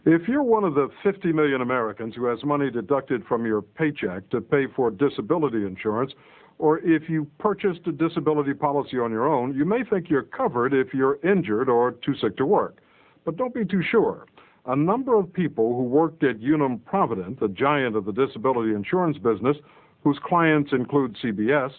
If you're one of the 50 million Americans who has money deducted from your paycheck to pay for disability insurance, or if you purchased a disability policy on your own, you may think you're covered if you're injured or too sick to work. But don't be too sure. A number of people who worked at Unum Provident, the giant of the disability insurance business, whose clients include CBS,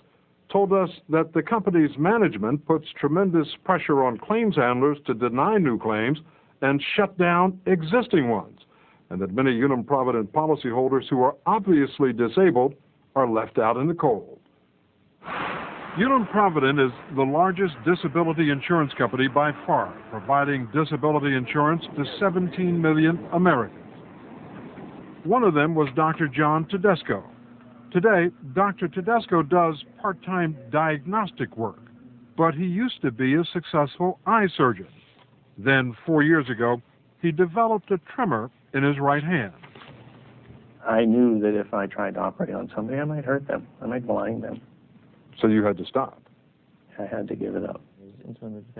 told us that the company's management puts tremendous pressure on claims handlers to deny new claims and shut down existing ones, and that many Unum Provident policyholders who are obviously disabled are left out in the cold. Unum Provident is the largest disability insurance company by far, providing disability insurance to 17 million Americans. One of them was Dr. John Tedesco. Today, Dr. Tedesco does part-time diagnostic work, but he used to be a successful eye surgeon. Then, 4 years ago, he developed a tremor in his right hand. I knew that if I tried to operate on somebody, I might hurt them. I might blind them. So you had to stop. I had to give it up.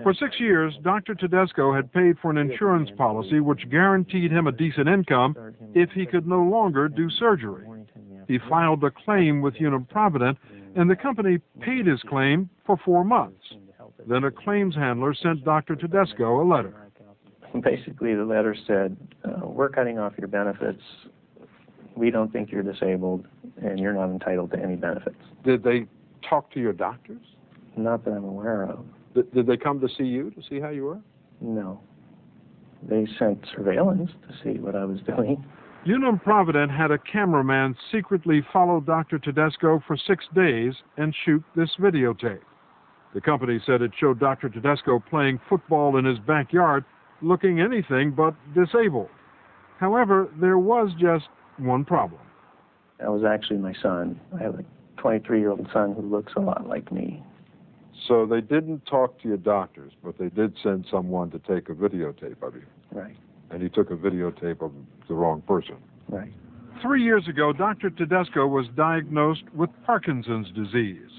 For 6 years, Dr. Tedesco had paid for an insurance policy which guaranteed him a decent income if he could no longer do surgery. He filed a claim with Unum Provident, and the company paid his claim for 4 months. Then a claims handler sent Dr. Tedesco a letter. Basically, the letter said, we're cutting off your benefits. We don't think you're disabled, and you're not entitled to any benefits. Did they talk to your doctors? Not that I'm aware of. Did they come to see you to see how you were? No. They sent surveillance to see what I was doing. Unum Provident had a cameraman secretly follow Dr. Tedesco for 6 days and shoot this videotape. The company said it showed Dr. Tedesco playing football in his backyard, looking anything but disabled. However, there was just one problem. That was actually my son. I have a 23-year-old son who looks a lot like me. So they didn't talk to your doctors, but they did send someone to take a videotape of you. Right. And he took a videotape of the wrong person. Right. 3 years ago, Dr. Tedesco was diagnosed with Parkinson's disease.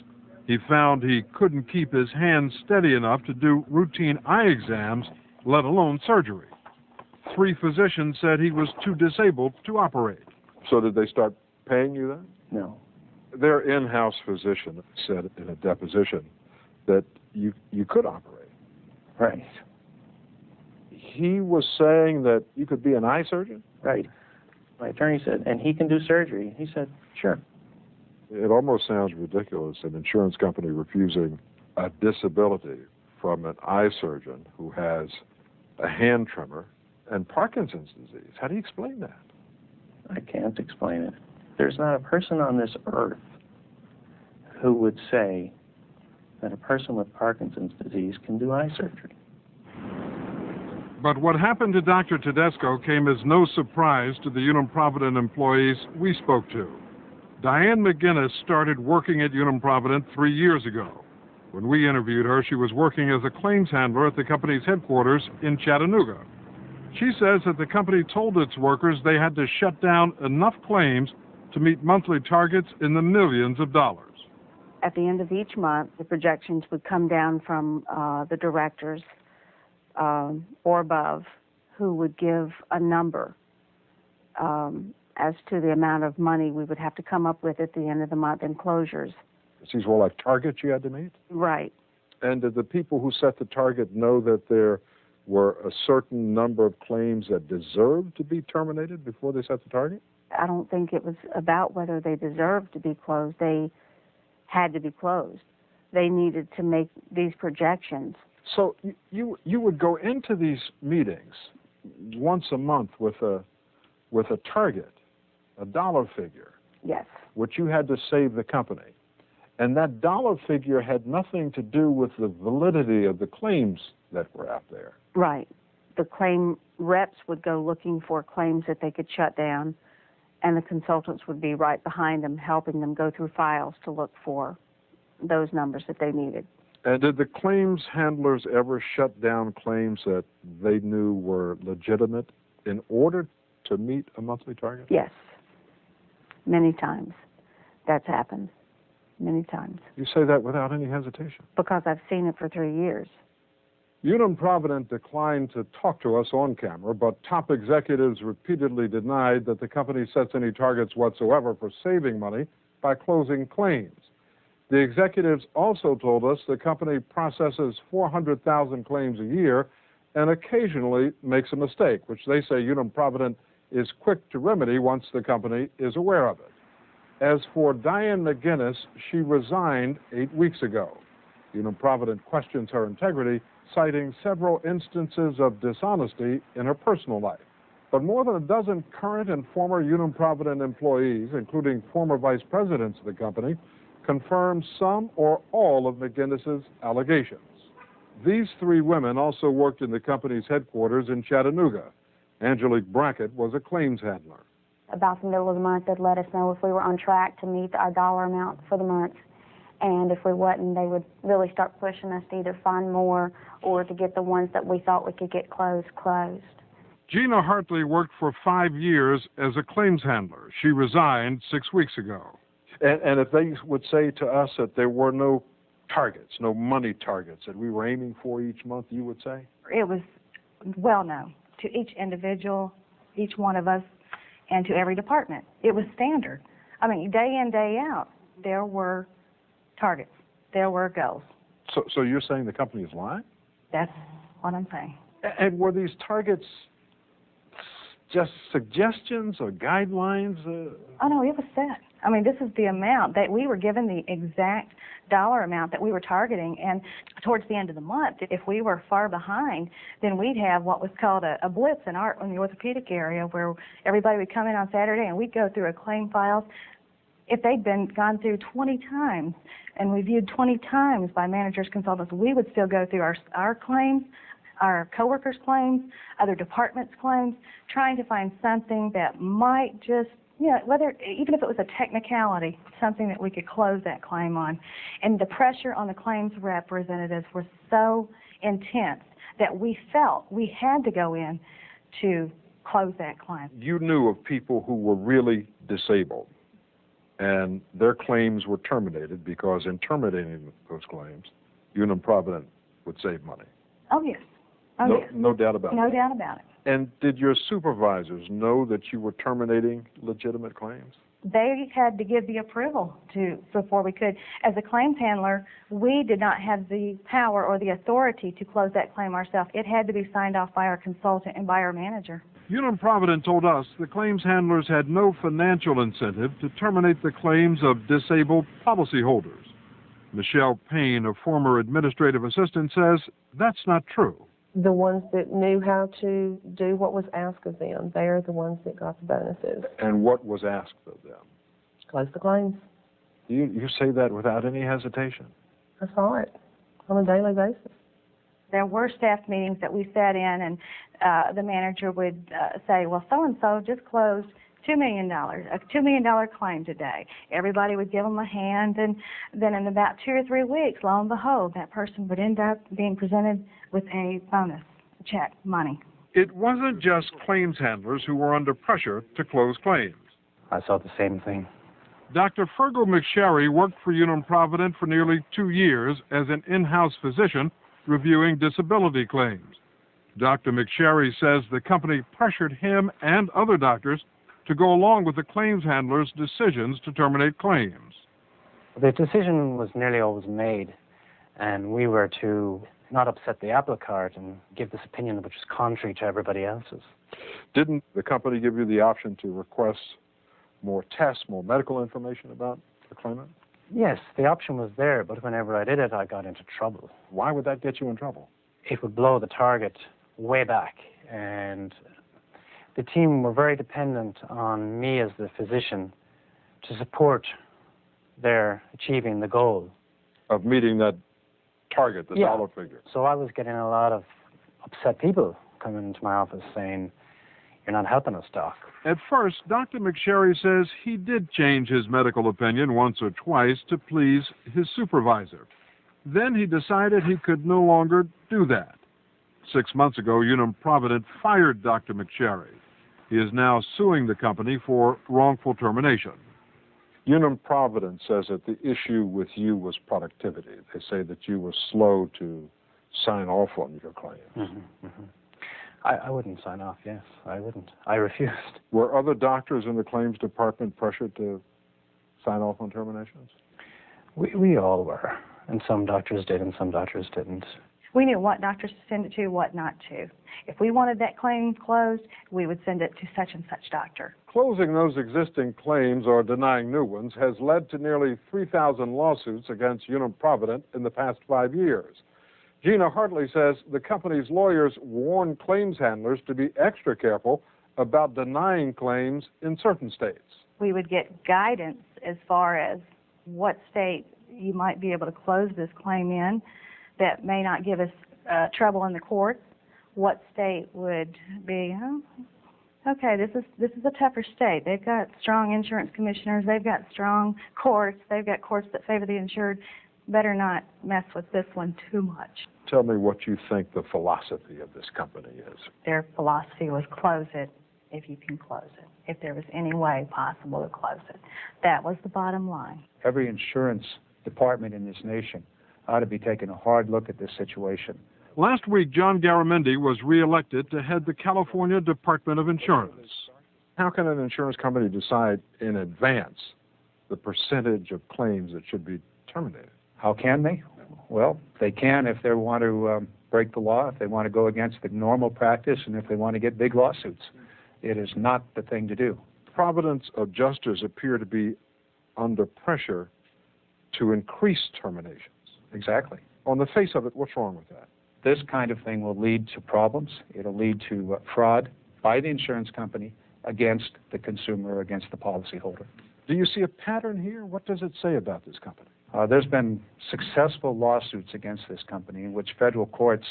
He found he couldn't keep his hands steady enough to do routine eye exams, let alone surgery. 3 physicians said he was too disabled to operate. So did they start paying you then? No. Their in-house physician said in a deposition that you could operate. Right. He was saying that you could be an eye surgeon? Right. My attorney said, and he can do surgery. He said, sure. It almost sounds ridiculous, an insurance company refusing a disability from an eye surgeon who has a hand tremor and Parkinson's disease. How do you explain that? I can't explain it. There's not a person on this earth who would say that a person with Parkinson's disease can do eye surgery. But what happened to Dr. Tedesco came as no surprise to the Unum Provident employees we spoke to. Diane McGinnis started working at Unum Provident 3 years ago. When we interviewed her, she was working as a claims handler at the company's headquarters in Chattanooga. She says that the company told its workers they had to shut down enough claims to meet monthly targets in the millions of dollars. At the end of each month, the projections would come down from the directors or above, who would give a number as to the amount of money we would have to come up with at the end of the month in closures. These were like targets you had to meet? Right. And did the people who set the target know that there were a certain number of claims that deserved to be terminated before they set the target? I don't think it was about whether they deserved to be closed. They had to be closed. They needed to make these projections. So you would go into these meetings once a month with a target, a dollar figure. Yes. Which you had to save the company. And that dollar figure had nothing to do with the validity of the claims that were out there. Right. The claim reps would go looking for claims that they could shut down, and the consultants would be right behind them, helping them go through files to look for those numbers that they needed. And did the claims handlers ever shut down claims that they knew were legitimate in order to meet a monthly target? Yes. Many times. That's happened. Many times. You say that without any hesitation? Because I've seen it for 3 years. Unum Provident declined to talk to us on camera, but top executives repeatedly denied that the company sets any targets whatsoever for saving money by closing claims. The executives also told us the company processes 400,000 claims a year and occasionally makes a mistake, which they say Unum Provident is quick to remedy once the company is aware of it. As for Diane McGinnis, she resigned 8 weeks ago. Unum Provident questions her integrity, citing several instances of dishonesty in her personal life. But more than a dozen current and former Unum Provident employees, including former vice presidents of the company, confirm some or all of McGinnis's allegations. These three women also worked in the company's headquarters in Chattanooga. Angelique Brackett was a claims handler. About the middle of the month, they'd let us know if we were on track to meet our dollar amount for the month. And if we wasn't, they would really start pushing us to either find more or to get the ones that we thought we could get closed. Gina Hartley worked for 5 years as a claims handler. She resigned 6 weeks ago. And if they would say to us that there were no targets, no money targets that we were aiming for each month, you would say? It was well known to each individual, each one of us, and to every department. It was standard. I mean, day in, day out, there were targets. There were goals. So you're saying the company is lying? That's what I'm saying. And were these targets just suggestions or guidelines? Oh, no, it was set. I mean, this is the amount that we were given, the exact dollar amount that we were targeting. And towards the end of the month, if we were far behind, then we'd have what was called a blitz in the orthopedic area, where everybody would come in on Saturday and we'd go through a claim files. If they'd gone through 20 times and reviewed 20 times by managers, consultants, we would still go through our claims, our coworkers' claims, other departments' claims, trying to find something that might just, even if it was a technicality, something that we could close that claim on. And the pressure on the claims representatives was so intense that we felt we had to go in to close that claim. You knew of people who were really disabled, and their claims were terminated because in terminating those claims, Unum Provident would save money. Oh, yes. No doubt about it. No doubt about it. And did your supervisors know that you were terminating legitimate claims? They had to give the approval before we could. As a claims handler, we did not have the power or the authority to close that claim ourselves. It had to be signed off by our consultant and by our manager. Unum Provident told us the claims handlers had no financial incentive to terminate the claims of disabled policyholders. Michelle Payne, a former administrative assistant, says that's not true. The ones that knew how to do what was asked of them, they're the ones that got the bonuses. And what was asked of them? Close the claims. You say that without any hesitation? I saw it on a daily basis. There were staff meetings that we sat in, and the manager would say, well, so-and-so just closed $2 million, a $2 million claim today. Everybody would give them a hand, and then in about 2 or 3 weeks, lo and behold, that person would end up being presented with a bonus, a check, money. It wasn't just claims handlers who were under pressure to close claims. I saw the same thing. Dr. Fergal McSherry worked for Unum Provident for nearly 2 years as an in-house physician reviewing disability claims. Dr. McSherry says the company pressured him and other doctors to go along with the claims handlers' decisions to terminate claims. The decision was nearly always made, and we were to not upset the apple cart and give this opinion which was contrary to everybody else's. Didn't the company give you the option to request more tests, more medical information about the claimant? Yes, the option was there, but whenever I did it, I got into trouble. Why would that get you in trouble? It would blow the target way back, and the team were very dependent on me as the physician to support their achieving the goal. Of meeting that target, the dollar figure. So I was getting a lot of upset people coming into my office saying, you're not helping us, Doc. At first, Dr. McSherry says he did change his medical opinion once or twice to please his supervisor. Then he decided he could no longer do that. 6 months ago, Unum Provident fired Dr. McSherry. He is now suing the company for wrongful termination. Unum Provident says that the issue with you was productivity. They say that you were slow to sign off on your claim. I wouldn't sign off, yes. I wouldn't. I refused. Were other doctors in the claims department pressured to sign off on terminations? We all were. And some doctors did and some doctors didn't. We knew what doctors to send it to, what not to. If we wanted that claim closed, we would send it to such and such doctor. Closing those existing claims or denying new ones has led to nearly 3,000 lawsuits against Unum Provident in the past 5 years. Gina Hartley says the company's lawyers warn claims handlers to be extra careful about denying claims in certain states. We would get guidance as far as what state you might be able to close this claim in that may not give us trouble in the courts. What state would be, okay, this is a tougher state. They've got strong insurance commissioners. They've got strong courts. They've got courts that favor the insured. Better not mess with this one too much. Tell me what you think the philosophy of this company is. Their philosophy was close it if you can close it, if there was any way possible to close it. That was the bottom line. Every insurance department in this nation ought to be taking a hard look at this situation. Last week, John Garamendi was reelected to head the California Department of Insurance. How can an insurance company decide in advance the percentage of claims that should be terminated? How can they? Well, they can if they want to break the law, if they want to go against the normal practice, and if they want to get big lawsuits. It is not the thing to do. Providence adjusters appear to be under pressure to increase terminations. Exactly. On the face of it, what's wrong with that? This kind of thing will lead to problems. It'll lead to fraud by the insurance company against the consumer, against the policyholder. Do you see a pattern here? What does it say about this company? There's been successful lawsuits against this company in which federal courts,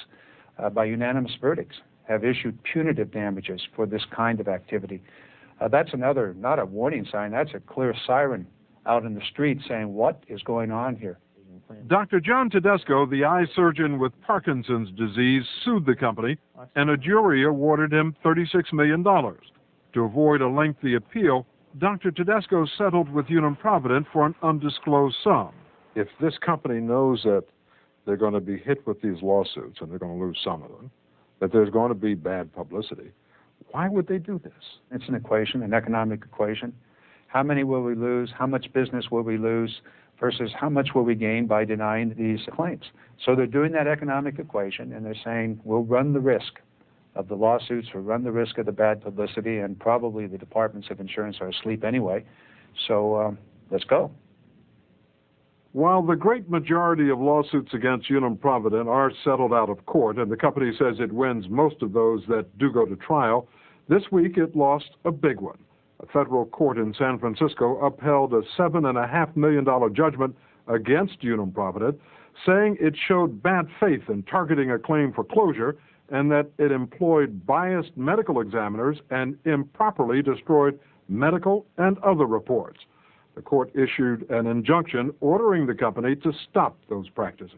by unanimous verdicts, have issued punitive damages for this kind of activity. That's another, not a warning sign, that's a clear siren out in the street saying, what is going on here? Dr. John Tedesco, the eye surgeon with Parkinson's disease, sued the company, and a jury awarded him $36 million. To avoid a lengthy appeal, Dr. Tedesco settled with Unum Provident for an undisclosed sum. If this company knows that they're going to be hit with these lawsuits, and they're going to lose some of them, that there's going to be bad publicity, why would they do this? It's an equation, an economic equation. How many will we lose? How much business will we lose? Versus how much will we gain by denying these claims? So they're doing that economic equation, and they're saying, we'll run the risk of the lawsuits, we'll run the risk of the bad publicity, and probably the departments of insurance are asleep anyway. So let's go. While the great majority of lawsuits against Unum Provident are settled out of court, and the company says it wins most of those that do go to trial, this week it lost a big one. A federal court in San Francisco upheld a $7.5 million judgment against Unum Provident, saying it showed bad faith in targeting a claim for closure and that it employed biased medical examiners and improperly destroyed medical and other reports. The court issued an injunction ordering the company to stop those practices.